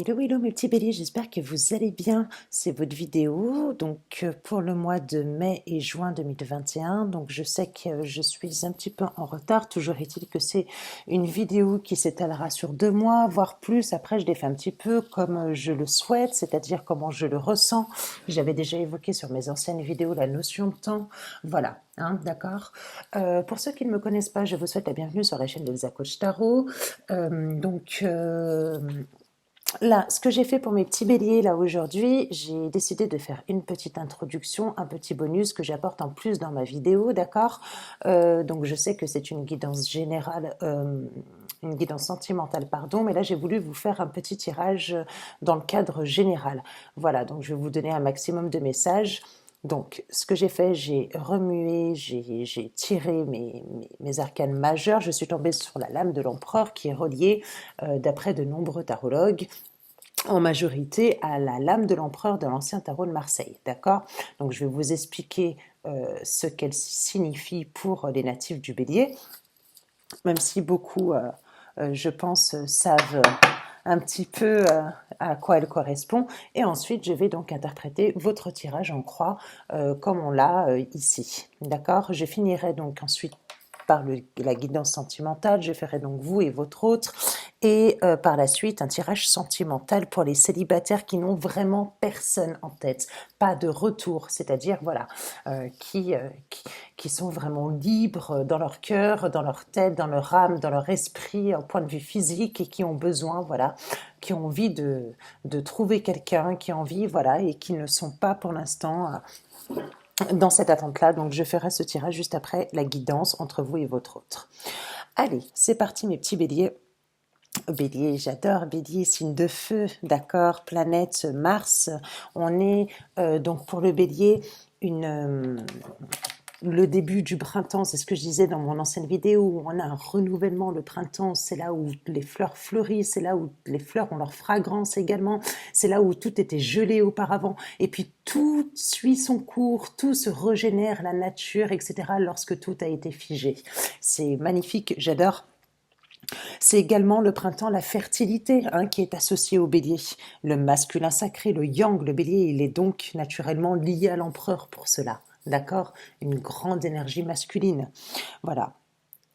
Hello, hello mes petits béliers, j'espère que vous allez bien. C'est votre vidéo donc pour le mois de mai et juin 2021. Donc je sais que je suis un petit peu en retard. Toujours est-il que c'est une vidéo qui s'étalera sur 2 mois, voire plus. Après, je l'ai fait un petit peu comme je le souhaite, c'est-à-dire comment je le ressens. J'avais déjà évoqué sur mes anciennes vidéos la notion de temps. Voilà, hein, d'accord. Pour ceux qui ne me connaissent pas, je vous souhaite la bienvenue sur la chaîne de Lisa Coach Tarot. Là, ce que j'ai fait pour mes petits béliers là aujourd'hui, j'ai décidé de faire une petite introduction, un petit bonus que j'apporte en plus dans ma vidéo, d'accord. Donc je sais que c'est une guidance générale, une guidance sentimentale, pardon, mais là j'ai voulu vous faire un petit tirage dans le cadre général. Voilà, donc je vais vous donner un maximum de messages. Donc, ce que j'ai fait, j'ai remué, j'ai tiré mes arcanes majeurs. Je suis tombée sur la lame de l'empereur qui est reliée, d'après de nombreux tarologues, en majorité à la lame de l'empereur de l'ancien tarot de Marseille, d'accord. Donc je vais vous expliquer ce qu'elle signifie pour les natifs du bélier, même si beaucoup, je pense, savent un petit peu à quoi elle correspond. Et ensuite, je vais donc interpréter votre tirage en croix comme on l'a ici, d'accord. Je finirai donc ensuite par la guidance sentimentale, je ferai donc vous et votre autre, et par la suite un tirage sentimental pour les célibataires qui n'ont vraiment personne en tête, pas de retour, c'est-à-dire voilà, qui sont vraiment libres dans leur cœur, dans leur tête, dans leur âme, dans leur esprit, au point de vue physique, et qui ont besoin, voilà, qui ont envie de trouver quelqu'un, qui ont envie, voilà, et qui ne sont pas pour l'instant dans cette attente-là. Donc je ferai ce tirage juste après la guidance entre vous et votre autre. Allez, c'est parti mes petits béliers. Bélier, j'adore Bélier, signe de feu, d'accord, planète Mars. On est donc pour le Bélier le début du printemps, c'est ce que je disais dans mon ancienne vidéo, où on a un renouvellement. Le printemps, c'est là où les fleurs fleurissent, c'est là où les fleurs ont leur fragrance également, c'est là où tout était gelé auparavant, et puis tout suit son cours, tout se régénère, la nature, etc., lorsque tout a été figé. C'est magnifique, j'adore. C'est également le printemps, la fertilité, hein, qui est associée au bélier. Le masculin sacré, le yang, le bélier, il est donc naturellement lié à l'empereur pour cela. D'accord. Une grande énergie masculine. Voilà.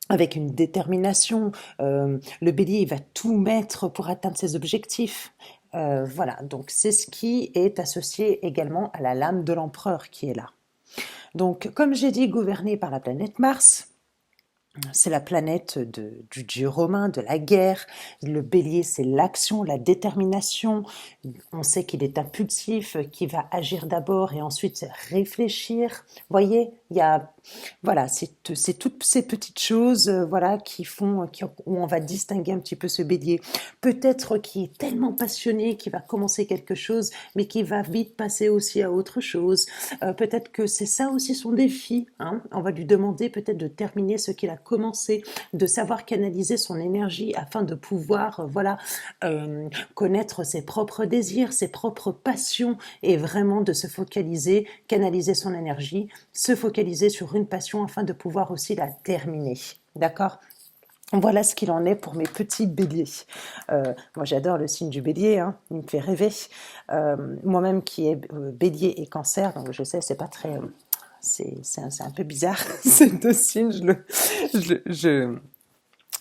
Avec une détermination. Le bélier, il va tout mettre pour atteindre ses objectifs. Voilà. Donc, c'est ce qui est associé également à la lame de l'empereur qui est là. Donc, comme j'ai dit, gouverné par la planète Mars. C'est la planète du dieu romain, de la guerre. Le bélier, c'est l'action, la détermination. On sait qu'il est impulsif, qu'il va agir d'abord et ensuite réfléchir. Vous voyez, il y a, voilà, c'est toutes ces petites choses, voilà, où on va distinguer un petit peu ce bélier. Peut-être qui est tellement passionné qu'il va commencer quelque chose, mais qui va vite passer aussi à autre chose. Peut-être que c'est ça aussi son défi, hein. On va lui demander peut-être de terminer ce qu'il a commencé, de savoir canaliser son énergie afin de pouvoir, voilà, connaître ses propres désirs, ses propres passions, et vraiment de se focaliser, canaliser son énergie, se focaliser sur une passion afin de pouvoir aussi la terminer. D'accord? Voilà ce qu'il en est pour mes petits béliers. Moi j'adore le signe du bélier, hein, il me fait rêver. Moi-même qui est bélier et cancer, donc je sais c'est pas très... c'est un peu bizarre ces deux signes,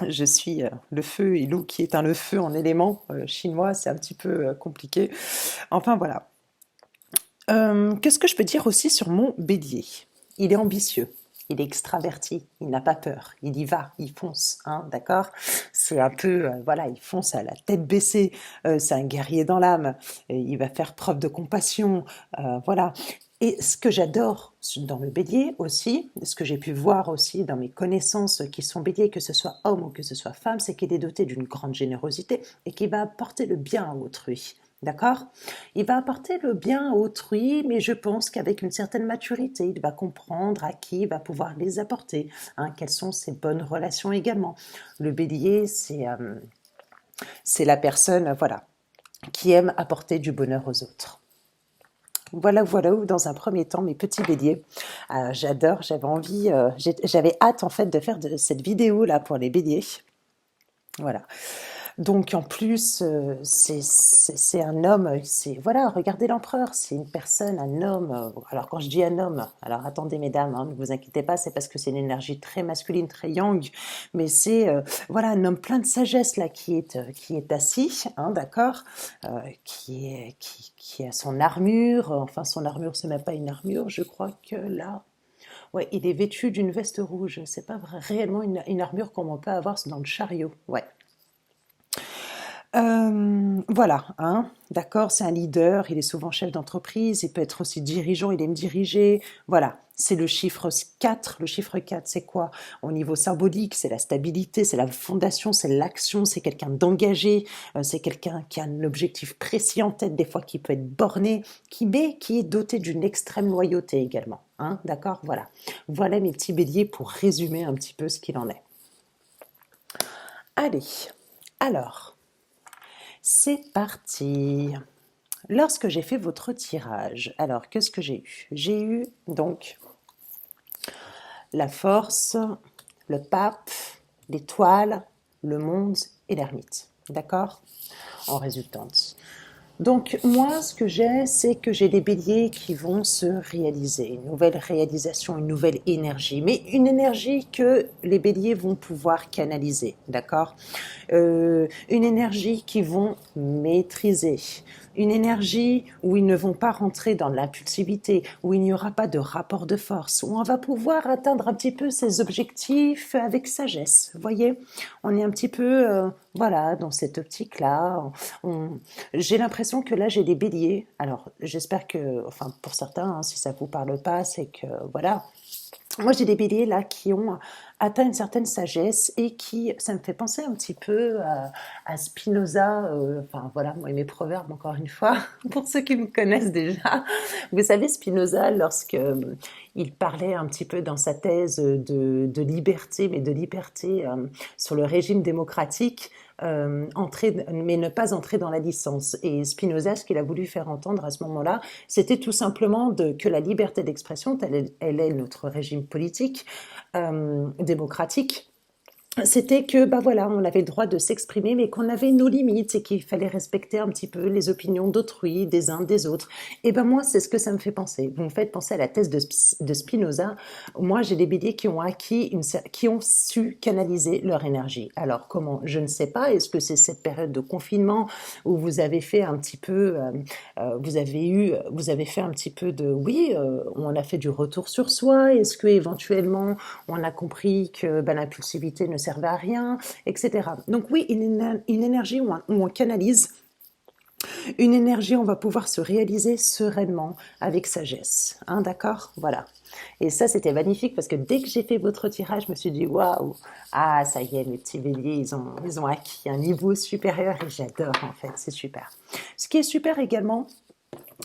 je suis le feu et l'eau qui éteint le feu en élément chinois, c'est un petit peu compliqué. Enfin voilà. Qu'est-ce que je peux dire aussi sur mon bélier? Il est ambitieux, il est extraverti, il n'a pas peur, il y va, il fonce, hein, d'accord. C'est un peu, voilà, il fonce à la tête baissée, c'est un guerrier dans l'âme, il va faire preuve de compassion, voilà. Et ce que j'adore dans le bélier aussi, ce que j'ai pu voir aussi dans mes connaissances qui sont béliers, que ce soit homme ou que ce soit femme, c'est qu'il est doté d'une grande générosité et qu'il va apporter le bien à autrui. D'accord? Il va apporter le bien à autrui, mais je pense qu'avec une certaine maturité, il va comprendre à qui il va pouvoir les apporter, hein, quelles sont ses bonnes relations également. Le bélier, c'est la personne, voilà, qui aime apporter du bonheur aux autres. Voilà, voilà où dans un premier temps mes petits béliers. J'adore, j'avais envie, j'avais hâte en fait de faire cette vidéo là pour les béliers. Voilà. Donc en plus, c'est un homme, c'est voilà, regardez l'empereur, c'est une personne, un homme. Alors quand je dis un homme, alors attendez mesdames, hein, ne vous inquiétez pas, c'est parce que c'est une énergie très masculine, très yang, mais c'est voilà un homme plein de sagesse là qui est assis, hein, d'accord, qui a son armure, enfin son armure c'est même pas une armure, je crois que là. Ouais, il est vêtu d'une veste rouge. C'est pas réellement une armure comme on peut avoir dans le chariot. Ouais. Voilà, hein, d'accord, c'est un leader, il est souvent chef d'entreprise, il peut être aussi dirigeant, il aime diriger, voilà, c'est le chiffre 4. Le chiffre 4, c'est quoi? Au niveau symbolique, c'est la stabilité, c'est la fondation, c'est l'action, c'est quelqu'un d'engagé, c'est quelqu'un qui a un objectif précis en tête, des fois qui peut être borné, mais qui est doté d'une extrême loyauté également, hein, d'accord, voilà. Voilà mes petits béliers pour résumer un petit peu ce qu'il en est. Allez, alors... C'est parti. Lorsque j'ai fait votre tirage, alors qu'est-ce que j'ai eu? J'ai eu donc la force, le pape, l'étoile, le monde et l'ermite. D'accord? En résultante. Donc moi, ce que j'ai, c'est que j'ai des béliers qui vont se réaliser, une nouvelle réalisation, une nouvelle énergie, mais une énergie que les béliers vont pouvoir canaliser, d'accord? Une énergie qu'ils vont maîtriser, une énergie où ils ne vont pas rentrer dans l'impulsivité, où il n'y aura pas de rapport de force, où on va pouvoir atteindre un petit peu ses objectifs avec sagesse. Vous voyez, on est un petit peu, voilà, dans cette optique-là. J'ai l'impression que là, j'ai des béliers. Alors, j'espère que, enfin, pour certains, hein, si ça vous parle pas, c'est que, voilà, moi, j'ai des béliers là qui ont atteint une certaine sagesse et qui, ça me fait penser un petit peu à Spinoza, enfin voilà, moi et mes proverbes encore une fois, pour ceux qui me connaissent déjà. Vous savez, Spinoza, lorsque il parlait un petit peu dans sa thèse de liberté, mais de liberté sur le régime démocratique, mais ne pas entrer dans la licence. Et Spinoza, ce qu'il a voulu faire entendre à ce moment-là, c'était tout simplement que la liberté d'expression, elle est notre régime politique, démocratique, c'était que bah voilà, on avait le droit de s'exprimer, mais qu'on avait nos limites et qu'il fallait respecter un petit peu les opinions d'autrui, des uns, des autres. Et ben moi, c'est ce que ça me fait penser. Vous me faites penser à la thèse de Spinoza. Moi, j'ai des béliers qui ont qui ont su canaliser leur énergie. Alors comment? Je ne sais pas. Est-ce que c'est cette période de confinement où vous avez fait un petit peu, vous avez fait un petit peu de, oui, on a fait du retour sur soi. Est-ce que éventuellement on a compris que ben, l'impulsivité ne servait à rien, etc. Donc oui, une énergie où on canalise, une énergie, on va pouvoir se réaliser sereinement, avec sagesse. Hein, d'accord? Voilà. Et ça, c'était magnifique parce que dès que j'ai fait votre tirage, je me suis dit, waouh, ah, ça y est, mes petits béliers, ils ont acquis un niveau supérieur et j'adore, en fait, c'est super. Ce qui est super également,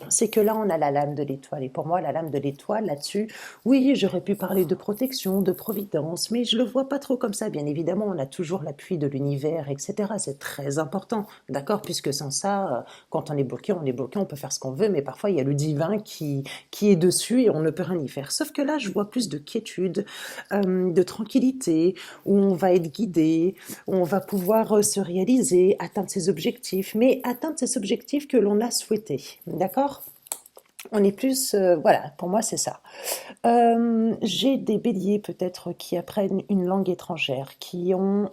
c'est que là, on a la lame de l'étoile. Et pour moi, la lame de l'étoile, là-dessus, oui, j'aurais pu parler de protection, de providence, mais je le vois pas trop comme ça. Bien évidemment, on a toujours l'appui de l'univers, etc. C'est très important, d'accord? Puisque sans ça, quand on est bloqué, on peut faire ce qu'on veut, mais parfois, il y a le divin qui est dessus et on ne peut rien y faire. Sauf que là, je vois plus de quiétude, de tranquillité, où on va être guidé, où on va pouvoir se réaliser, atteindre ses objectifs, mais atteindre ses objectifs que l'on a souhaités, d'accord? On est plus, voilà, pour moi c'est ça. J'ai des béliers peut-être qui apprennent une langue étrangère, qui ont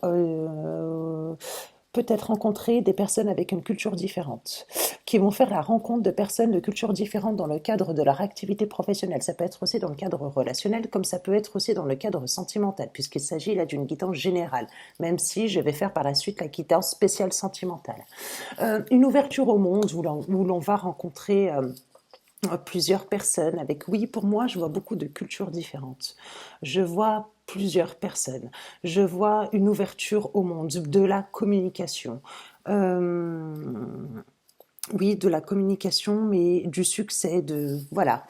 peut-être rencontré des personnes avec une culture différente, qui vont faire la rencontre de personnes de cultures différentes dans le cadre de leur activité professionnelle. Ça peut être aussi dans le cadre relationnel, comme ça peut être aussi dans le cadre sentimental, puisqu'il s'agit là d'une guidance générale, même si je vais faire par la suite la guidance spéciale sentimentale. Une ouverture au monde où l'on va rencontrer plusieurs personnes avec, oui, pour moi, je vois beaucoup de cultures différentes. Je vois plusieurs personnes. Je vois une ouverture au monde, de la communication. Euh, oui, de la communication, mais du succès, de, voilà,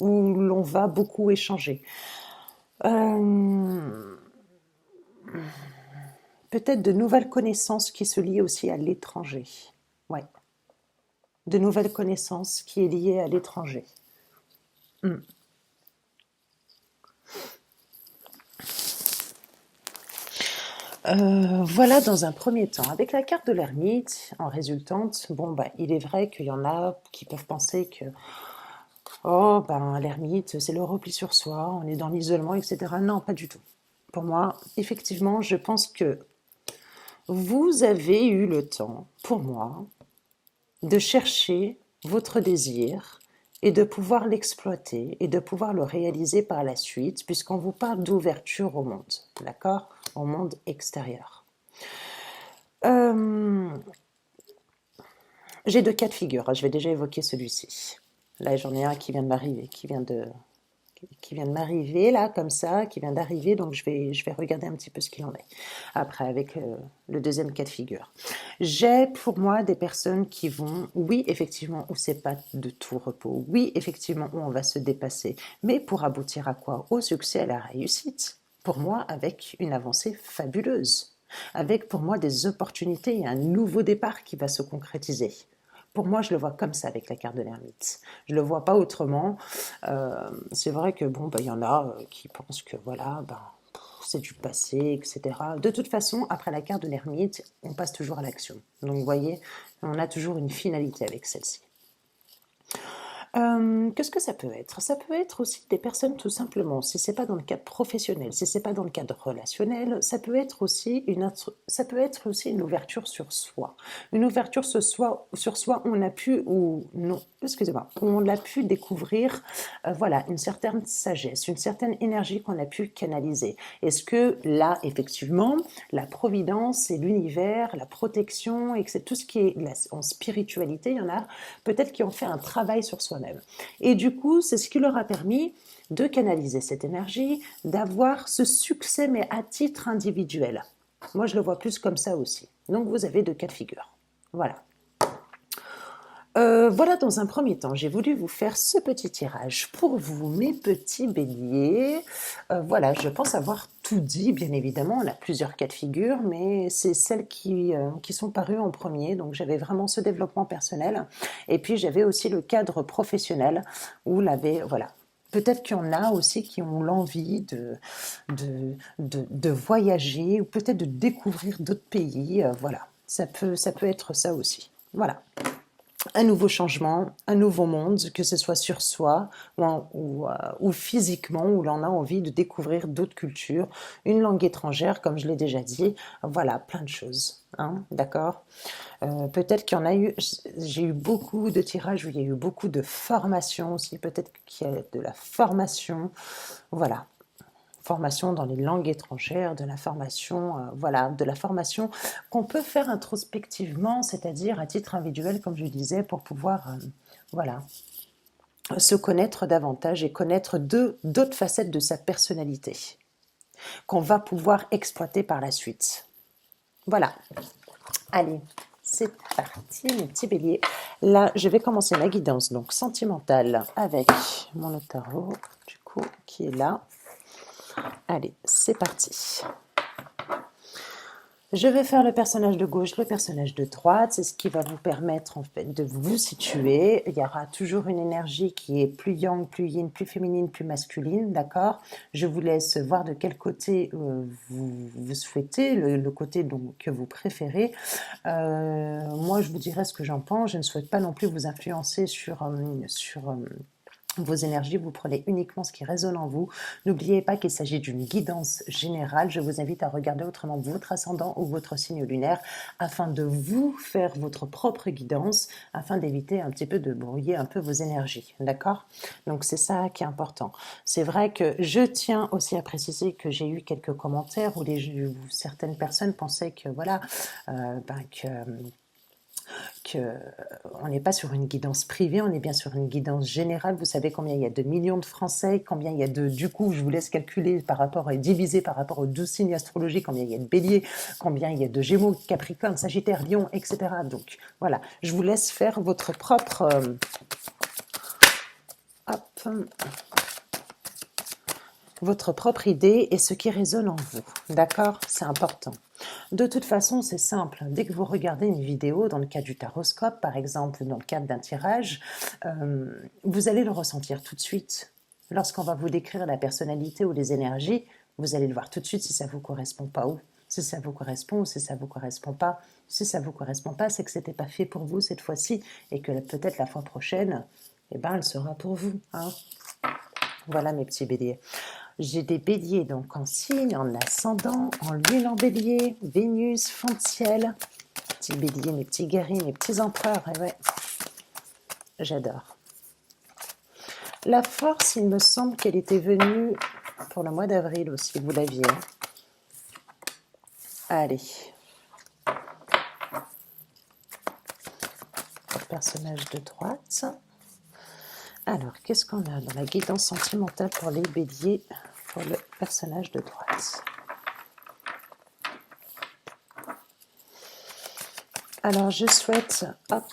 où l'on va beaucoup échanger. Euh, Peut-être de nouvelles connaissances qui se lient aussi à l'étranger. Ouais, de nouvelles connaissances qui est liées à l'étranger. Mm. Voilà dans un premier temps. Avec la carte de l'ermite en résultante, bon, bah, il est vrai qu'il y en a qui peuvent penser que oh, ben, l'ermite, c'est le repli sur soi, on est dans l'isolement, etc. Non, pas du tout. Pour moi, effectivement, je pense que vous avez eu le temps, pour moi, de chercher votre désir et de pouvoir l'exploiter et de pouvoir le réaliser par la suite, puisqu'on vous parle d'ouverture au monde, d'accord? Au monde extérieur. Euh, j'ai deux cas de figure, je vais déjà évoquer celui-ci. Là, j'en ai un qui vient de m'arriver, qui vient de m'arriver là, comme ça, qui vient d'arriver, donc je vais regarder un petit peu ce qu'il en est. Après, avec le deuxième cas de figure. J'ai pour moi des personnes qui vont, oui, effectivement, où c'est pas de tout repos, oui, effectivement, où on va se dépasser, mais pour aboutir à quoi? Au succès, à la réussite. Pour moi, avec une avancée fabuleuse. Avec pour moi des opportunités et un nouveau départ qui va se concrétiser. Pour moi, je le vois comme ça avec la carte de l'ermite. Je le vois pas autrement. C'est vrai que bon, bah, il y en a qui pensent que voilà, ben, c'est du passé, etc. De toute façon, après la carte de l'ermite, on passe toujours à l'action. Donc, vous voyez, on a toujours une finalité avec celle-ci. Qu'est-ce que ça peut être? Ça peut être aussi des personnes tout simplement, si c'est pas dans le cadre professionnel, si c'est pas dans le cadre relationnel, ça peut être aussi une ouverture sur soi. Une ouverture sur soi où on a pu, ou non, excusez-moi, où on a pu découvrir, voilà, une certaine sagesse, une certaine énergie qu'on a pu canaliser. Est-ce que là, effectivement, la providence et l'univers, la protection, et que c'est tout ce qui est en spiritualité, il y en a peut-être qui ont fait un travail sur soi-même. Et du coup, c'est ce qui leur a permis de canaliser cette énergie, d'avoir ce succès, mais à titre individuel. Moi, je le vois plus comme ça aussi. Donc, vous avez deux cas de figure. Voilà. Voilà, dans un premier temps, j'ai voulu vous faire ce petit tirage pour vous, mes petits béliers. Voilà, je pense avoir tout dit, bien évidemment. On a plusieurs cas de figure, mais c'est celles qui sont parues en premier. Donc, j'avais vraiment ce développement personnel. Et puis, j'avais aussi le cadre professionnel où l'avait, voilà. Peut-être qu'il y en a aussi qui ont l'envie de voyager ou peut-être de découvrir d'autres pays. Voilà, ça peut être ça aussi. Voilà, un nouveau changement, un nouveau monde, que ce soit sur soi ou physiquement, où l'on a envie de découvrir d'autres cultures, une langue étrangère, comme je l'ai déjà dit, voilà, plein de choses, hein, d'accord. Peut-être qu'il y en a eu, j'ai eu beaucoup de tirages où il y a eu beaucoup de formation aussi, peut-être qu'il y a de la formation, voilà, formation dans les langues étrangères, de la formation, voilà, de la formation qu'on peut faire introspectivement, c'est-à-dire à titre individuel, comme je disais, pour pouvoir, voilà, se connaître davantage et connaître d'autres facettes de sa personnalité qu'on va pouvoir exploiter par la suite. Voilà. Allez, c'est parti, mes petits béliers. Là, je vais commencer ma guidance donc sentimentale avec mon tarot, du coup, qui est là. Allez, c'est parti. Je vais faire le personnage de gauche, le personnage de droite, c'est ce qui va vous permettre en fait de vous situer. Il y aura toujours une énergie qui est plus yang, plus yin, plus féminine, plus masculine, d'accord? Je vous laisse voir de quel côté vous souhaitez, le côté donc, que vous préférez. Moi, je vous dirai ce que j'en pense. Je ne souhaite pas non plus vous influencer sur vos énergies, vous prenez uniquement ce qui résonne en vous. N'oubliez pas qu'il s'agit d'une guidance générale. Je vous invite à regarder autrement votre ascendant ou votre signe lunaire afin de vous faire votre propre guidance, afin d'éviter un petit peu de brouiller un peu vos énergies. D'accord? Donc c'est ça qui est important. C'est vrai que je tiens aussi à préciser que j'ai eu quelques commentaires où certaines personnes pensaient que voilà, on n'est pas sur une guidance privée, on est bien sur une guidance générale. Vous savez combien il y a de millions de Français, combien il y a du coup, je vous laisse calculer par rapport et diviser par rapport aux 12 signes astrologiques, combien il y a de Bélier, combien il y a de Gémeaux, Capricorne, Sagittaire, Lion, etc. Donc voilà, je vous laisse faire votre propre, votre propre idée et ce qui résonne en vous. D'accord? C'est important. De toute façon, c'est simple. Dès que vous regardez une vidéo, dans le cas du taroscope, par exemple, dans le cadre d'un tirage, vous allez le ressentir tout de suite. Lorsqu'on va vous décrire la personnalité ou les énergies, vous allez le voir tout de suite si ça ne vous correspond pas ou Si ça vous correspond ou si ça vous correspond pas. Si ça vous correspond pas, c'est que c'était pas fait pour vous cette fois-ci et que peut-être la fois prochaine, eh ben, elle sera pour vous. Hein. Voilà mes petits béliers. J'ai des béliers donc en signe, en ascendant, en lune en bélier, Vénus, fond de ciel. Petits béliers, mes petits guerriers, mes petits empereurs. Et ouais, j'adore. La force, il me semble qu'elle était venue pour le mois d'avril aussi, vous l'aviez. Allez. Le personnage de droite. Alors, qu'est-ce qu'on a dans la guidance sentimentale pour les béliers, pour le personnage de droite? Alors, je souhaite, hop,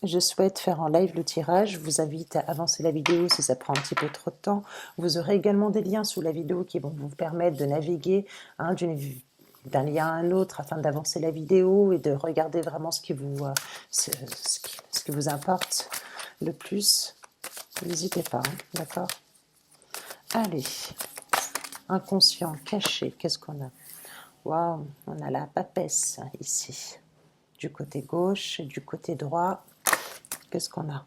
je souhaite faire en live le tirage. Je vous invite à avancer la vidéo si ça prend un petit peu trop de temps. Vous aurez également des liens sous la vidéo qui vont vous permettre de naviguer hein, d'un lien à un autre afin d'avancer la vidéo et de regarder vraiment ce qui vous importe le plus. N'hésitez pas, hein, d'accord? Allez, inconscient, caché, qu'est-ce qu'on a? Waouh, on a la papesse ici, du côté gauche et du côté droit. Qu'est-ce qu'on a?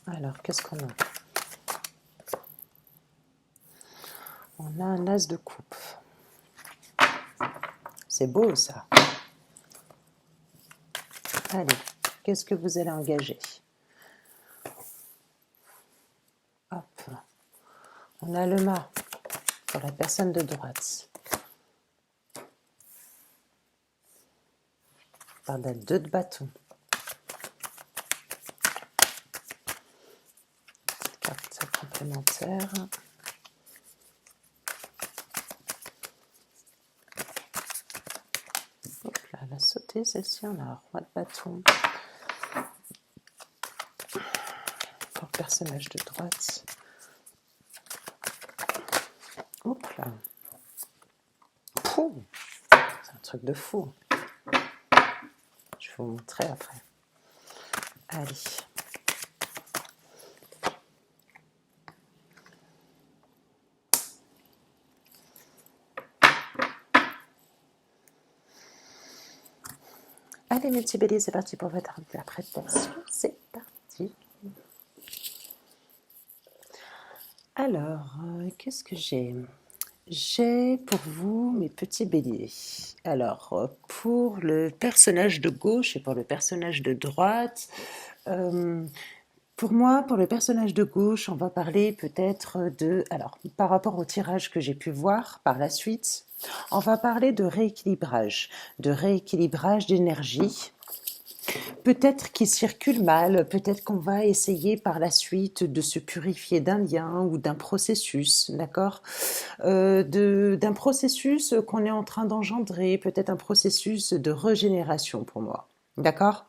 Alors, qu'est-ce qu'on a? On a un as de coupe. C'est beau, ça. Allez, qu'est-ce que vous allez engager? Hop. On a le mât pour la personne de droite. Par la 2 de bâton. Carte complémentaire. Hop là, elle a sauté celle-ci. On a un roi de bâton. Pour le personnage de droite. Hop là. C'est un truc de fou. Je vais vous montrer après. Allez. Allez mes petits béliers, c'est parti pour votre interprétation. C'est parti. Alors, qu'est-ce que j'ai? J'ai pour vous mes petits béliers. Alors, pour le personnage de gauche et pour le personnage de droite, pour moi, pour le personnage de gauche, on va parler peut-être de... Alors, par rapport au tirage que j'ai pu voir par la suite, on va parler de rééquilibrage d'énergie. Peut-être qu'il circule mal, peut-être qu'on va essayer par la suite de se purifier d'un lien ou d'un processus, d'accord d'un processus qu'on est en train d'engendrer, peut-être un processus de régénération pour moi, d'accord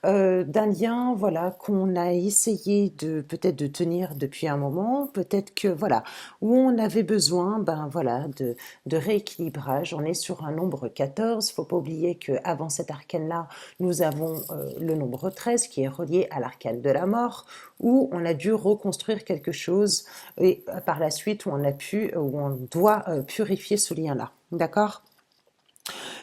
d'un lien voilà qu'on a essayé de peut-être de tenir depuis un moment, peut-être que voilà où on avait besoin ben voilà de rééquilibrage. On est sur un nombre 14, faut pas oublier que avant cet arcane là nous avons le nombre 13 qui est relié à l'arcane de la mort où on a dû reconstruire quelque chose et par la suite où on doit purifier ce lien là, d'accord.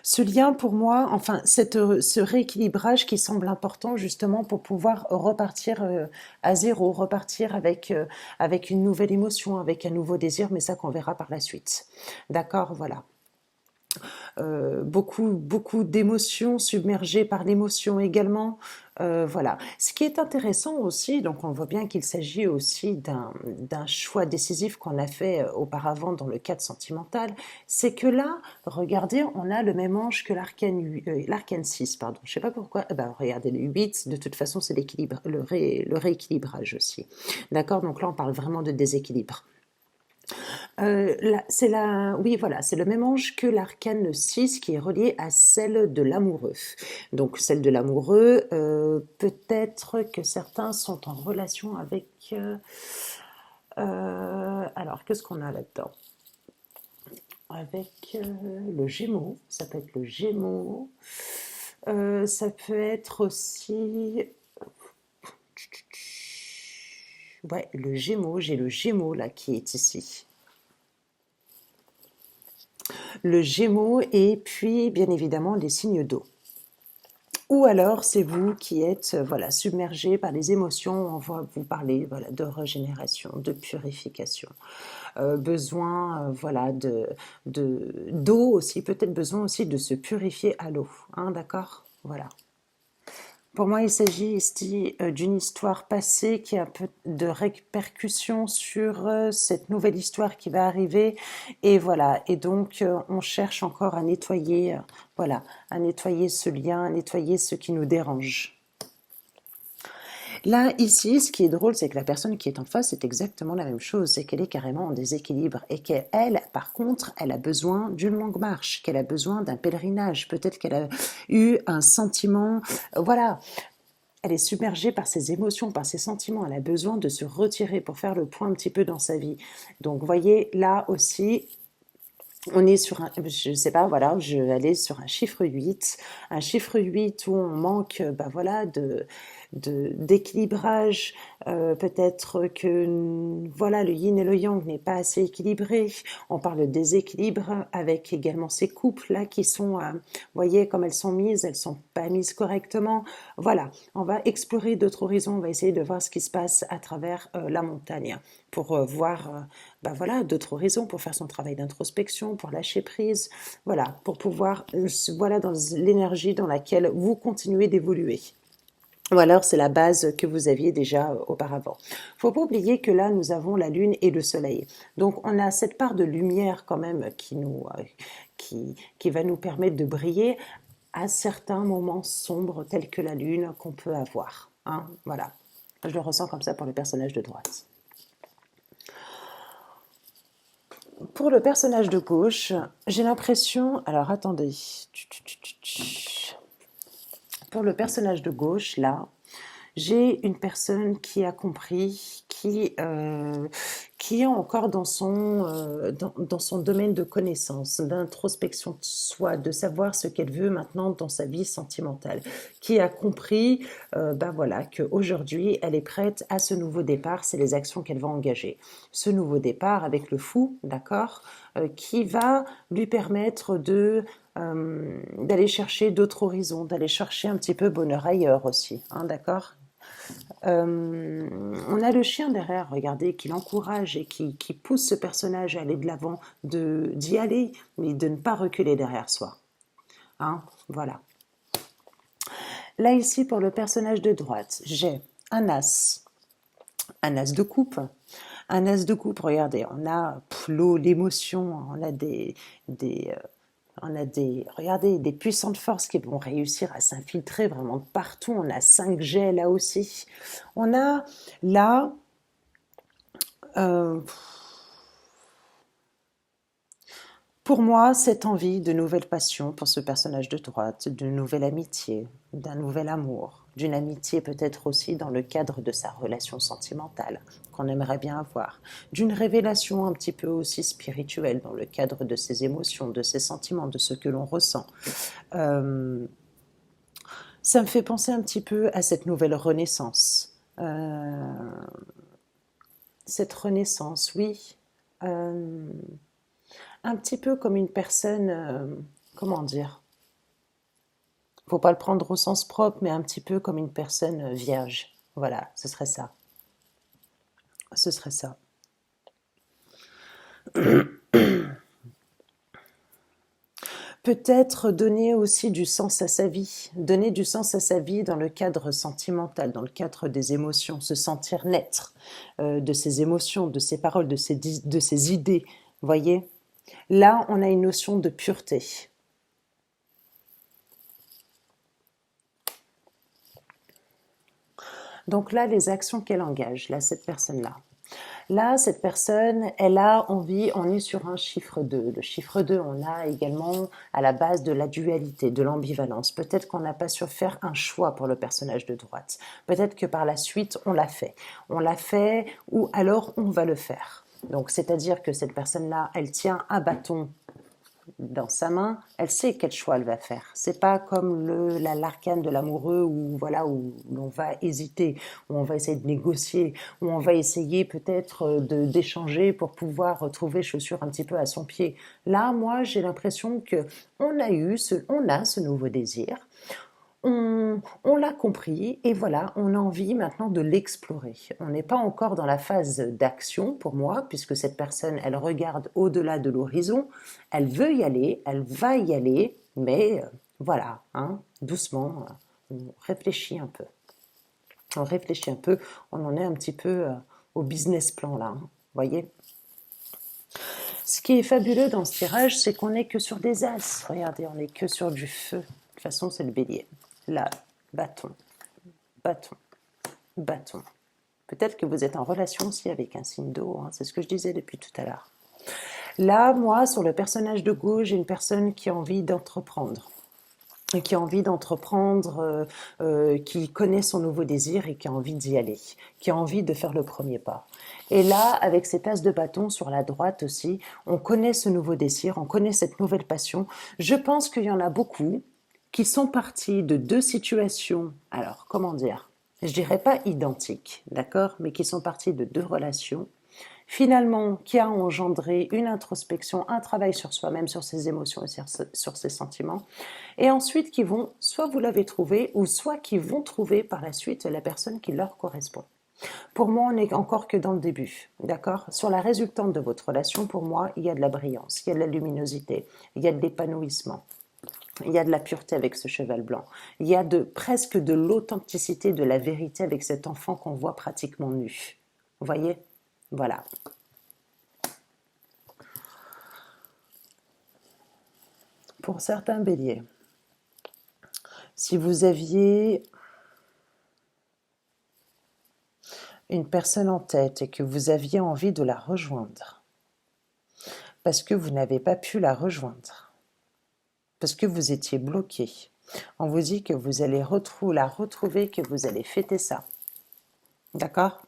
Ce lien pour moi, enfin ce rééquilibrage qui semble important justement pour pouvoir repartir à zéro, repartir avec une nouvelle émotion, avec un nouveau désir, mais ça qu'on verra par la suite. D'accord, voilà. Beaucoup d'émotions, submergées par l'émotion également. Voilà. Ce qui est intéressant aussi, donc on voit bien qu'il s'agit aussi d'un choix décisif qu'on a fait auparavant dans le cadre sentimental, c'est que là, regardez, on a le même ange que l'arcane 6, pardon. Je sais pas pourquoi, regardez, le 8, de toute façon, c'est l'équilibre, le rééquilibrage aussi. D'accord. Donc là, on parle vraiment de déséquilibre. Oui, voilà, c'est le même ange que l'arcane 6 qui est relié à celle de l'amoureux. Donc celle de l'amoureux, peut-être que certains sont en relation avec... alors, qu'est-ce qu'on a là-dedans? Avec le Gémeaux, ça peut être le Gémeaux. Ça peut être aussi... Ouais, le Gémeaux, j'ai le Gémeaux là qui est ici. Le Gémeaux et puis bien évidemment les signes d'eau. Ou alors c'est vous qui êtes voilà, submergé par les émotions, on va vous parler voilà, de régénération, de purification, besoin voilà, d'eau aussi, peut-être besoin aussi de se purifier à l'eau, hein, d'accord? Voilà. Pour moi, il s'agit ici d'une histoire passée qui a un peu de répercussions sur cette nouvelle histoire qui va arriver. Et voilà. Et donc, on cherche encore à nettoyer, voilà, à nettoyer ce lien, à nettoyer ce qui nous dérange. Là, ici, ce qui est drôle, c'est que la personne qui est en face, c'est exactement la même chose. C'est qu'elle est carrément en déséquilibre et qu'elle, par contre, elle a besoin d'une longue marche, qu'elle a besoin d'un pèlerinage. Peut-être qu'elle a eu un sentiment, voilà. Elle est submergée par ses émotions, par ses sentiments. Elle a besoin de se retirer pour faire le point un petit peu dans sa vie. Donc, vous voyez, là aussi, on est sur un, je sais pas, voilà, je vais aller sur un chiffre 8 où on manque, bah voilà, d'équilibrage, peut-être que, voilà, le yin et le yang n'est pas assez équilibré, on parle de déséquilibre avec également ces couples-là qui sont, vous voyez, comme elles sont pas mises correctement, voilà, on va explorer d'autres horizons, on va essayer de voir ce qui se passe à travers la montagne, pour voir bah voilà, d'autres horizons, pour faire son travail d'introspection, pour lâcher prise, voilà, pour pouvoir, voilà, dans l'énergie dans laquelle vous continuez d'évoluer. Ou alors c'est la base que vous aviez déjà auparavant. Faut pas oublier que là nous avons la lune et le soleil. Donc on a cette part de lumière quand même qui va nous permettre de briller à certains moments sombres tels que la lune qu'on peut avoir. Hein, voilà. Je le ressens comme ça pour le personnage de droite. Pour le personnage de gauche, j'ai l'impression... Alors attendez. Pour le personnage de gauche, là, j'ai une personne qui a compris, qui est encore dans son domaine de connaissance, d'introspection de soi, de savoir ce qu'elle veut maintenant dans sa vie sentimentale, qui a compris ben voilà, qu'aujourd'hui, elle est prête à ce nouveau départ, c'est les actions qu'elle va engager. Ce nouveau départ avec le fou, d'accord, qui va lui permettre d'aller chercher d'autres horizons, d'aller chercher un petit peu bonheur ailleurs aussi, hein, d'accord. On a le chien derrière, regardez, qui l'encourage et qui pousse ce personnage à aller de l'avant, d'y aller, mais de ne pas reculer derrière soi. Hein, voilà. Là, ici, pour le personnage de droite, j'ai un as de coupe. Un as de coupe, regardez, on a l'eau, l'émotion, on a regardez, des puissantes forces qui vont réussir à s'infiltrer vraiment partout. On a 5G là aussi. On a là, euh, pour moi, cette envie de nouvelles passions pour ce personnage de droite, de nouvelle amitié, d'un nouvel amour, d'une amitié peut-être aussi dans le cadre de sa relation sentimentale qu'on aimerait bien avoir, d'une révélation un petit peu aussi spirituelle dans le cadre de ses émotions, de ses sentiments, de ce que l'on ressent. Euh, Ça me fait penser un petit peu à cette nouvelle renaissance. Cette renaissance, oui. Euh, un petit peu comme une personne, comment dire, faut pas le prendre au sens propre, mais un petit peu comme une personne vierge. Voilà, ce serait ça. Ce serait ça. Peut-être donner aussi du sens à sa vie, donner du sens à sa vie dans le cadre sentimental, dans le cadre des émotions, se sentir naître de ses émotions, de ses paroles, de ses idées, voyez. Là, on a une notion de pureté. Donc là, les actions qu'elle engage, là, cette personne-là. Là, cette personne, elle a envie, on est sur un chiffre 2. Le chiffre 2, on a également à la base de la dualité, de l'ambivalence. Peut-être qu'on n'a pas su faire un choix pour le personnage de droite. Peut-être que par la suite, on l'a fait. On l'a fait ou alors on va le faire. Donc, c'est-à-dire que cette personne-là, elle tient un bâton dans sa main, elle sait quel choix elle va faire. C'est pas comme l'arcane de l'amoureux où voilà où l'on va hésiter, où on va essayer de négocier, où on va essayer peut-être d'échanger pour pouvoir trouver chaussure un petit peu à son pied. Là, moi, j'ai l'impression que on a ce nouveau désir. On l'a compris et voilà, on a envie maintenant de l'explorer. On n'est pas encore dans la phase d'action pour moi, puisque cette personne, elle regarde au-delà de l'horizon, elle veut y aller, elle va y aller, mais voilà, hein, doucement, on réfléchit un peu. On réfléchit un peu, on en est un petit peu au business plan là, vous voyez. Ce qui est fabuleux dans ce tirage, c'est qu'on n'est que sur des as. Regardez, on n'est que sur du feu. De toute façon, c'est le bélier. Là, bâton, bâton, bâton. Peut-être que vous êtes en relation aussi avec un signe d'eau, hein, c'est ce que je disais depuis tout à l'heure. Là, moi, sur le personnage de gauche, j'ai une personne qui a envie d'entreprendre. Qui a envie d'entreprendre, qui connaît son nouveau désir et qui a envie d'y aller, qui a envie de faire le premier pas. Et là, avec cet as de bâton sur la droite aussi, on connaît ce nouveau désir, on connaît cette nouvelle passion. Je pense qu'il y en a beaucoup qui sont partis de deux situations, alors comment dire, je dirais pas identiques, d'accord, mais qui sont partis de deux relations finalement qui a engendré une introspection, un travail sur soi-même, sur ses émotions et sur ses sentiments, et ensuite qui vont, soit vous l'avez trouvé, ou soit qui vont trouver par la suite la personne qui leur correspond. Pour moi, on n'est encore que dans le début, d'accord? Sur la résultante de votre relation, pour moi, il y a de la brillance, il y a de la luminosité, il y a de l'épanouissement. Il y a de la pureté avec ce cheval blanc. Il y a presque de l'authenticité, de la vérité avec cet enfant qu'on voit pratiquement nu. Vous voyez? Voilà. Pour certains béliers, si vous aviez une personne en tête et que vous aviez envie de la rejoindre, parce que vous n'avez pas pu la rejoindre, parce que vous étiez bloqué, on vous dit que vous allez la retrouver, que vous allez fêter ça. D'accord ?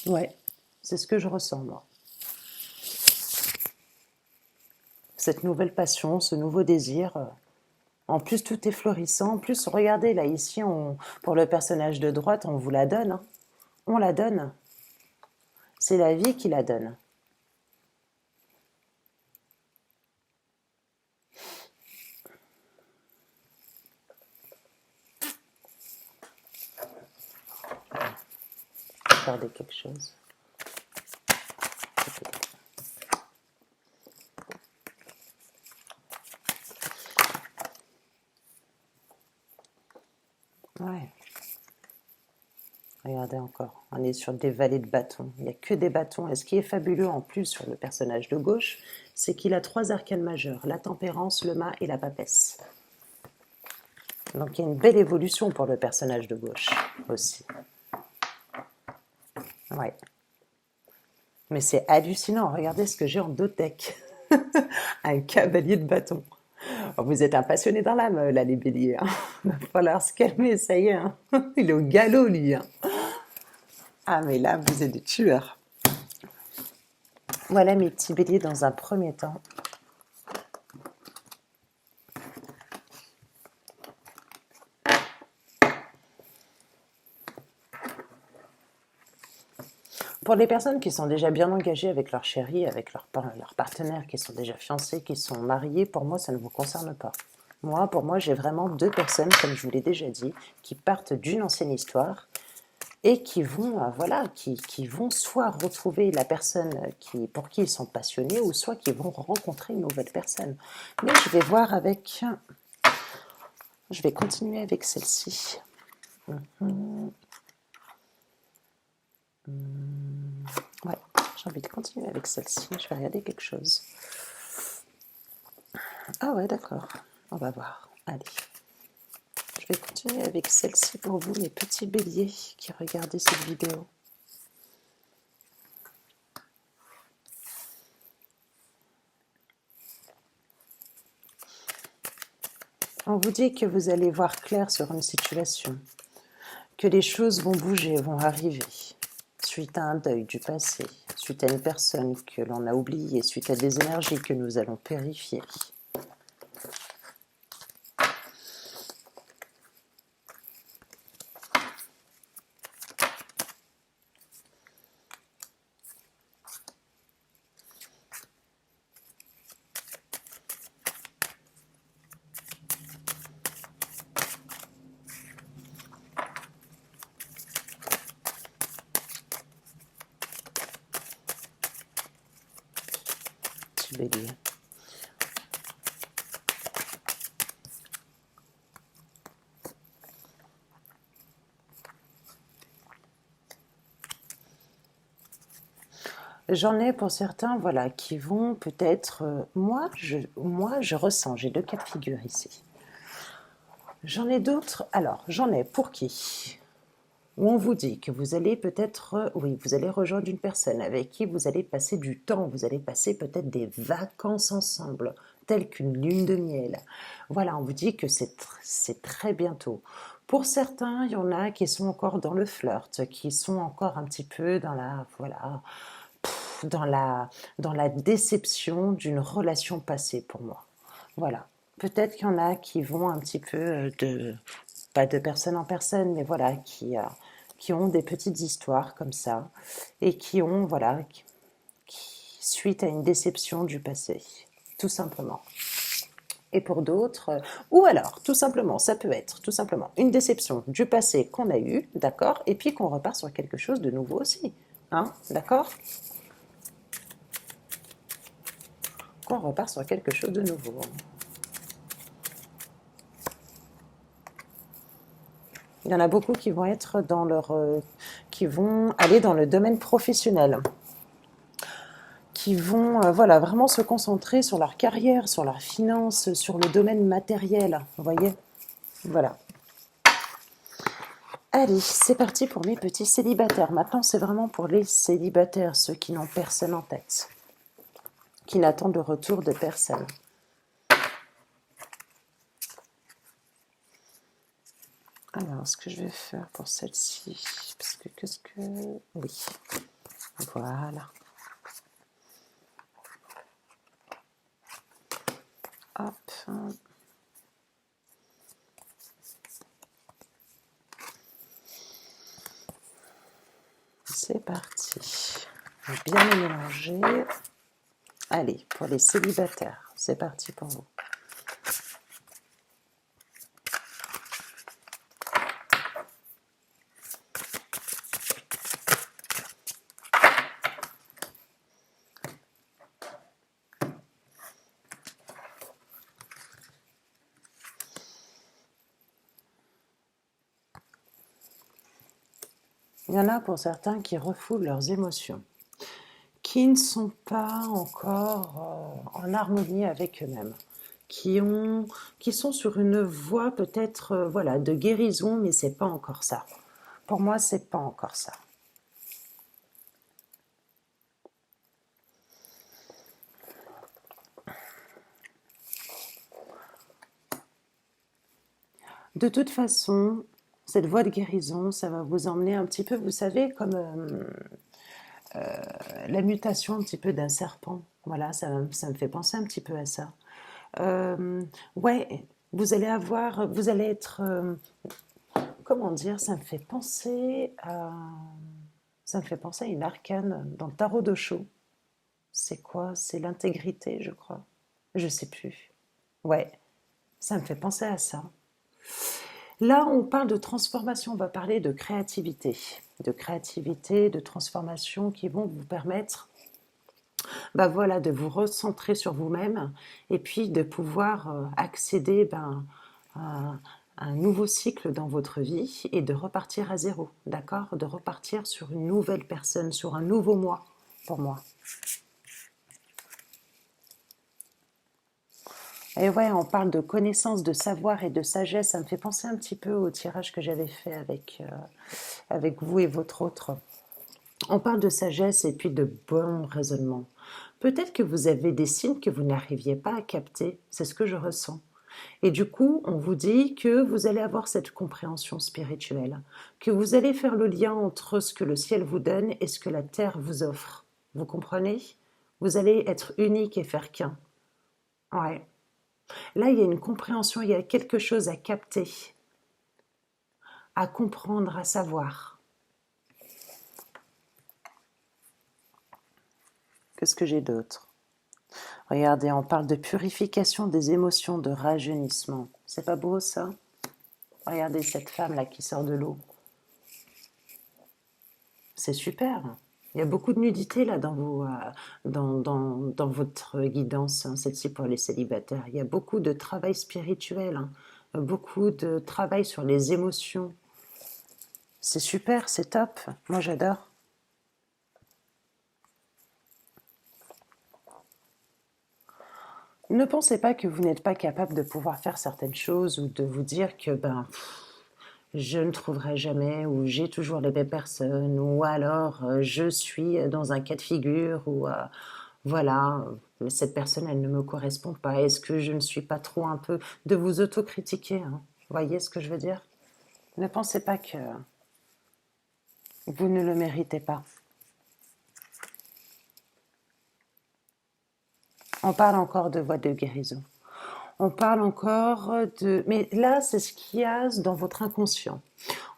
Ouais, c'est ce que je ressens, moi. Cette nouvelle passion, ce nouveau désir. En plus, tout est florissant. En plus, regardez, là, ici, pour le personnage de droite, on vous la donne. Hein. On la donne. C'est la vie qui la donne. Regardez quelque chose. Ouais. Regardez encore, on est sur des vallées de bâtons. Il n'y a que des bâtons. Et ce qui est fabuleux en plus sur le personnage de gauche, c'est qu'il a 3 arcanes majeurs, la tempérance, le mât et la papesse. Donc il y a une belle évolution pour le personnage de gauche aussi. Ouais. Mais c'est hallucinant, regardez ce que j'ai en dotek. Un cavalier de bâton. Vous êtes un passionné dans l'âme, là, les béliers. Hein. Il va falloir se calmer, ça y est. Hein. Il est au galop, lui. Hein. Ah, mais là, vous êtes des tueurs. Voilà mes petits béliers dans un premier temps. Pour les personnes qui sont déjà bien engagées avec leur chéri, avec leur partenaire, qui sont déjà fiancés, qui sont mariés, pour moi, ça ne vous concerne pas. Pour moi, j'ai vraiment 2 personnes, comme je vous l'ai déjà dit, qui partent d'une ancienne histoire et qui vont, qui vont soit retrouver la personne pour qui ils sont passionnés, ou soit qui vont rencontrer une nouvelle personne. Mais je vais voir je vais continuer avec celle-ci. Ouais, j'ai envie de continuer avec celle-ci. Je vais regarder quelque chose. Ah ouais, d'accord. On va voir. Allez. Je vais continuer avec celle-ci pour vous, mes petits béliers qui regardez cette vidéo. On vous dit que vous allez voir clair sur une situation, que les choses vont bouger, vont arriver suite à un deuil du passé, suite à une personne que l'on a oubliée, suite à des énergies que nous allons purifier. Je vais lire. J'en ai pour certains, voilà, qui vont peut-être... moi, je ressens, j'ai deux cas de figure ici. J'en ai d'autres, alors, j'en ai pour qui? Où on vous dit que vous allez peut-être, oui, vous allez rejoindre une personne avec qui vous allez passer du temps, vous allez passer peut-être des vacances ensemble, telles qu'une lune de miel. Voilà, on vous dit que c'est très bientôt. Pour certains, il y en a qui sont encore dans le flirt, qui sont encore un petit peu dans la, voilà, dans la déception d'une relation passée pour moi. Voilà. Peut-être qu'il y en a qui vont un petit peu pas de personne en personne, mais voilà, qui ont des petites histoires comme ça et qui ont, voilà, suite à une déception du passé, tout simplement. Et pour d'autres, ou alors, tout simplement, ça peut être tout simplement une déception du passé qu'on a eu, d'accord, et puis qu'on repart sur quelque chose de nouveau aussi, hein, d'accord? Qu'on repart sur quelque chose de nouveau. Il y en a beaucoup qui vont être dans qui vont aller dans le domaine professionnel, qui vont voilà, vraiment se concentrer sur leur carrière, sur leurs finances, sur le domaine matériel, vous voyez? Voilà. Allez, c'est parti pour mes petits célibataires. Maintenant, c'est vraiment pour les célibataires, ceux qui n'ont personne en tête, qui n'attendent le retour de personne. Alors, ce que je vais faire pour celle-ci, parce que qu'est-ce que... Oui, voilà. Hop. C'est parti. Bien mélanger. Allez, pour les célibataires, c'est parti pour vous. Il y en a pour certains qui refoulent leurs émotions, qui ne sont pas encore en harmonie avec eux-mêmes, qui sont sur une voie peut-être voilà, de guérison, mais c'est pas encore ça. Pour moi, c'est pas encore ça. De toute façon, cette voie de guérison, ça va vous emmener un petit peu, vous savez, comme la mutation un petit peu d'un serpent. Voilà, ça me fait penser un petit peu à ça. Ouais, vous allez être, comment dire, ça me fait penser à une arcane dans le tarot de Sho. C'est quoi? C'est l'intégrité, je crois. Je sais plus. Ouais, ça me fait penser à ça. Là, on parle de transformation, on va parler de créativité, de transformation qui vont vous permettre bah voilà, de vous recentrer sur vous-même et puis de pouvoir accéder à un nouveau cycle dans votre vie et de repartir à zéro, d'accord? De repartir sur une nouvelle personne, sur un nouveau moi, pour moi. Et ouais, on parle de connaissance, de savoir et de sagesse. Ça me fait penser un petit peu au tirage que j'avais fait avec vous et votre autre. On parle de sagesse et puis de bon raisonnement. Peut-être que vous avez des signes que vous n'arriviez pas à capter. C'est ce que je ressens. Et du coup, on vous dit que vous allez avoir cette compréhension spirituelle, que vous allez faire le lien entre ce que le ciel vous donne et ce que la terre vous offre. Vous comprenez? Vous allez être unique et faire qu'un. Ouais. Là, il y a une compréhension, il y a quelque chose à capter, à comprendre, à savoir. Qu'est-ce que j'ai d'autre? Regardez, on parle de purification des émotions, de rajeunissement. C'est pas beau ça? Regardez cette femme-là qui sort de l'eau. C'est super. Il y a beaucoup de nudité là dans votre guidance, hein, celle-ci pour les célibataires. Il y a beaucoup de travail spirituel, hein, beaucoup de travail sur les émotions. C'est super, c'est top. Moi j'adore. Ne pensez pas que vous n'êtes pas capable de pouvoir faire certaines choses ou de vous dire que je ne trouverai jamais ou j'ai toujours les mêmes personnes ou alors je suis dans un cas de figure ou voilà, cette personne elle ne me correspond pas. Est-ce que je ne suis pas trop un peu de vous autocritiquer, hein? Vous voyez ce que je veux dire? Ne pensez pas que vous ne le méritez pas. On parle encore de voie de guérison. On parle encore de... Mais là, c'est ce qu'il y a dans votre inconscient.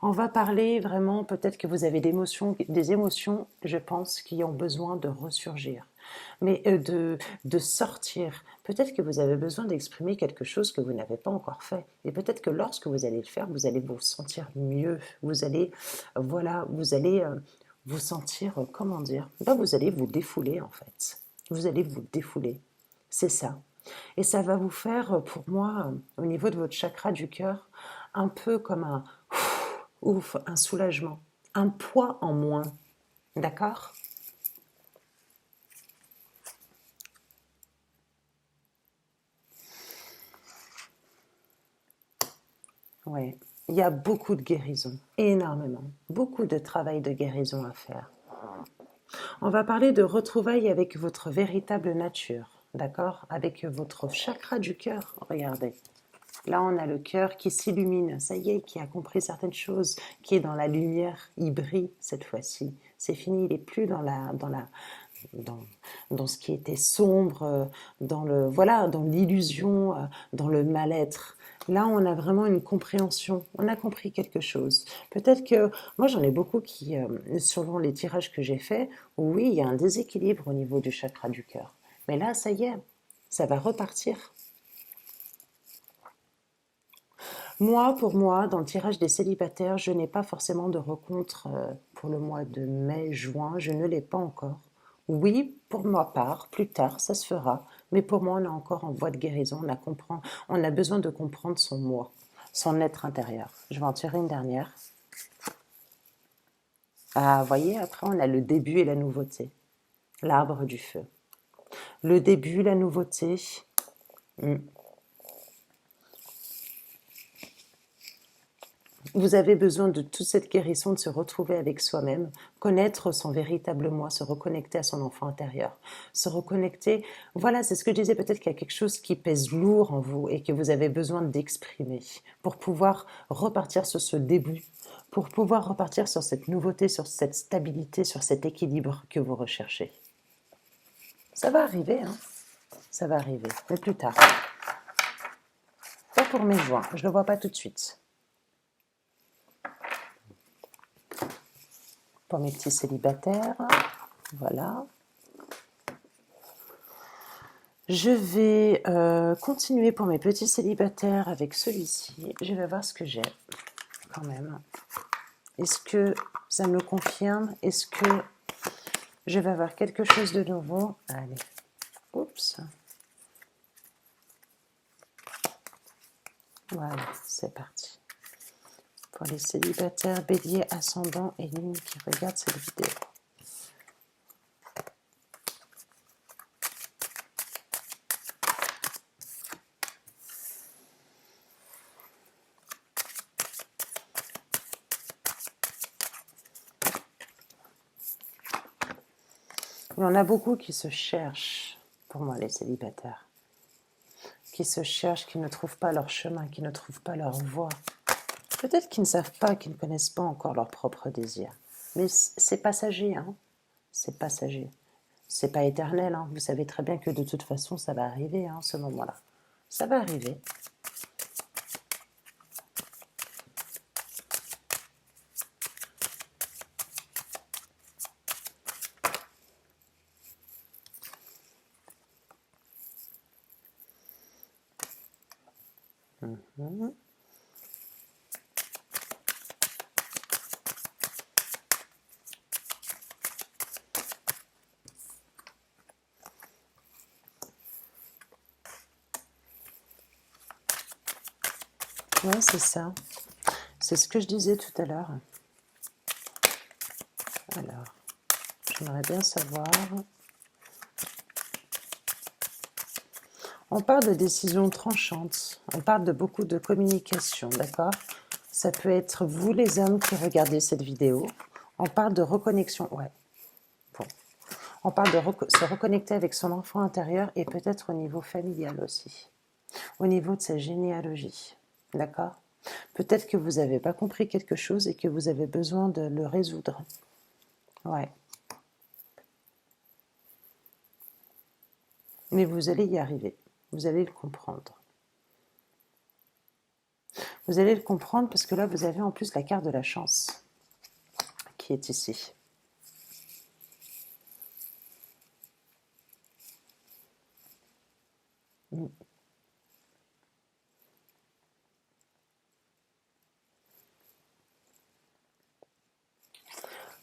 On va parler vraiment, peut-être que vous avez des émotions, je pense, qui ont besoin de ressurgir, mais de sortir. Peut-être que vous avez besoin d'exprimer quelque chose que vous n'avez pas encore fait. Et peut-être que lorsque vous allez le faire, vous allez vous sentir mieux. Vous allez, voilà, vous allez vous sentir, comment dire, là, vous allez vous défouler en fait. Vous allez vous défouler. C'est ça. Et ça va vous faire, pour moi, au niveau de votre chakra du cœur, un peu comme un ouf, un soulagement, un poids en moins. D'accord? Oui. Il y a beaucoup de guérison, énormément, beaucoup de travail de guérison à faire. On va parler de retrouvailles avec votre véritable nature, d'accord? Avec votre chakra du cœur, regardez. Là, on a le cœur qui s'illumine, ça y est, qui a compris certaines choses, qui est dans la lumière, il brille cette fois-ci. C'est fini, il n'est plus dans, dans ce qui était sombre, voilà, dans l'illusion, dans le mal-être. Là, on a vraiment une compréhension, on a compris quelque chose. Peut-être que, moi j'en ai beaucoup qui, selon les tirages que j'ai faits, oui, il y a un déséquilibre au niveau du chakra du cœur. Mais là, ça y est, ça va repartir. Moi, pour moi, dans le tirage des célibataires, je n'ai pas forcément de rencontre pour le mois de mai, juin, je ne l'ai pas encore. Oui, pour ma part, plus tard, ça se fera, mais pour moi, on est encore en voie de guérison, on a besoin de comprendre son moi, son être intérieur. Je vais en tirer une dernière. Ah, vous voyez, après, on a le début et la nouveauté, l'arbre du feu. Le début, la nouveauté. hmm, Vous avez besoin de toute cette guérison, de se retrouver avec soi-même, connaître son véritable moi, se reconnecter à son enfant intérieur, se reconnecter. Voilà, c'est ce que je disais, peut-être qu'il y a quelque chose qui pèse lourd en vous et que vous avez besoin d'exprimer pour pouvoir repartir sur ce début, pour pouvoir repartir sur cette nouveauté, sur cette stabilité, sur cet équilibre que vous recherchez. Ça va arriver, hein? Ça va arriver, mais plus tard. Pas pour mai juin, je ne le vois pas tout de suite. Pour mes petits célibataires, voilà. Je vais continuer pour mes petits célibataires avec celui-ci. Je vais voir ce que j'ai quand même. Est-ce que ça me confirme? Est-ce que je vais avoir quelque chose de nouveau? Allez, oups. Voilà, c'est parti. Pour les célibataires, bélier, ascendant et lune qui regardent cette vidéo. Il y en a beaucoup qui se cherchent, pour moi, les célibataires, qui se cherchent, qui ne trouvent pas leur chemin, qui ne trouvent pas leur voie. Peut-être qu'ils ne savent pas, qu'ils ne connaissent pas encore leurs propres désirs. Mais c'est passager, hein. C'est passager. C'est pas éternel, hein. Vous savez très bien que de toute façon, ça va arriver, hein, ce moment-là. Ça va arriver. Mhm. Ouais, c'est ça. C'est ce que je disais tout à l'heure. Alors, j'aimerais bien savoir. On parle de décisions tranchantes, on parle de beaucoup de communication, d'accord? Ça peut être vous les hommes qui regardez cette vidéo. On parle de reconnexion, ouais. Bon. On parle de se reconnecter avec son enfant intérieur et peut-être au niveau familial aussi. Au niveau de sa généalogie, d'accord? Peut-être que vous n'avez pas compris quelque chose et que vous avez besoin de le résoudre. Ouais. Mais vous allez y arriver. Vous allez le comprendre. Vous allez le comprendre parce que là, vous avez en plus la carte de la chance qui est ici.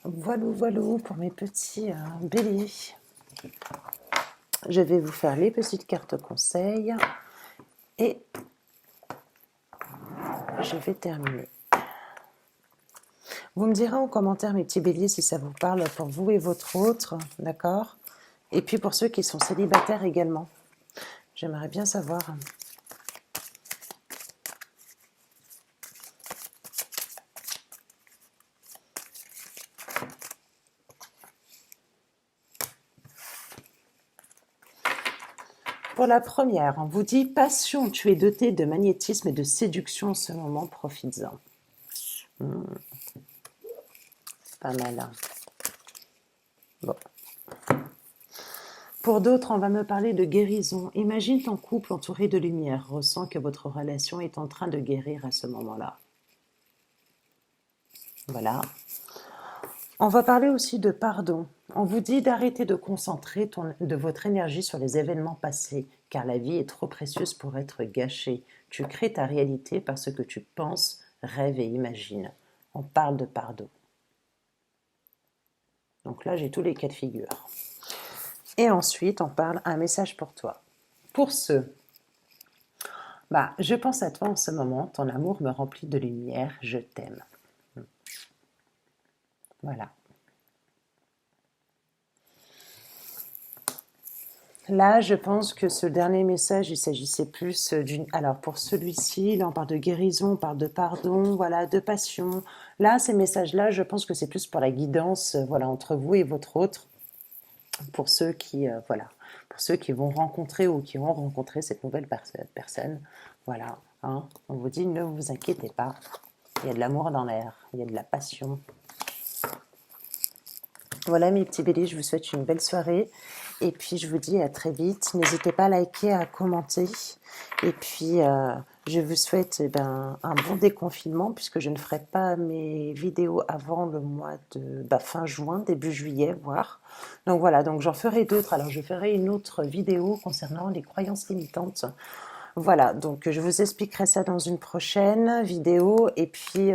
Voilà, voilà pour mes petits béliers. Je vais vous faire les petites cartes conseils et je vais terminer. Vous me direz en commentaire, mes petits béliers, si ça vous parle pour vous et votre autre, d'accord? Et puis pour ceux qui sont célibataires également. J'aimerais bien savoir. Pour la première, on vous dit « Passion, tu es doté de magnétisme et de séduction en ce moment, profites-en. » Pas mal, hein. Bon. Pour d'autres, on va me parler de guérison. Imagine ton couple entouré de lumière. Ressens que votre relation est en train de guérir à ce moment-là. Voilà. On va parler aussi de pardon. On vous dit d'arrêter de concentrer de votre énergie sur les événements passés, car la vie est trop précieuse pour être gâchée. Tu crées ta réalité par ce que tu penses, rêves et imagines. On parle de pardon. Donc là, j'ai tous les cas de figure. Et ensuite, on parle un message pour toi. Pour ceux, je pense à toi en ce moment, ton amour me remplit de lumière, je t'aime. Voilà. Là, je pense que ce dernier message, il s'agissait plus d'une... Alors, pour celui-ci, là, on parle de guérison, on parle de pardon, voilà, de passion. Là, ces messages-là, je pense que c'est plus pour la guidance, voilà, entre vous et votre autre. Pour ceux qui, voilà, pour ceux qui vont rencontrer ou qui ont rencontré cette nouvelle personne. Voilà, hein, on vous dit, ne vous inquiétez pas. Il y a de l'amour dans l'air, il y a de la passion. Voilà mes petits béliers, je vous souhaite une belle soirée et puis je vous dis à très vite. N'hésitez pas à liker, à commenter et puis je vous souhaite un bon déconfinement puisque je ne ferai pas mes vidéos avant le mois de fin juin, début juillet voire. Donc voilà, donc j'en ferai d'autres. Alors je ferai une autre vidéo concernant les croyances limitantes. Voilà, donc je vous expliquerai ça dans une prochaine vidéo et puis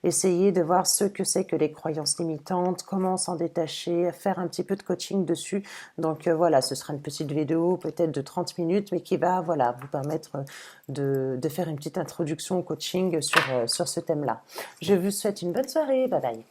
essayez de voir ce que c'est que les croyances limitantes, comment s'en détacher, faire un petit peu de coaching dessus. Donc voilà, ce sera une petite vidéo peut-être de 30 minutes mais qui va voilà, vous permettre de faire une petite introduction au coaching sur ce thème-là. Je vous souhaite une bonne soirée, bye bye.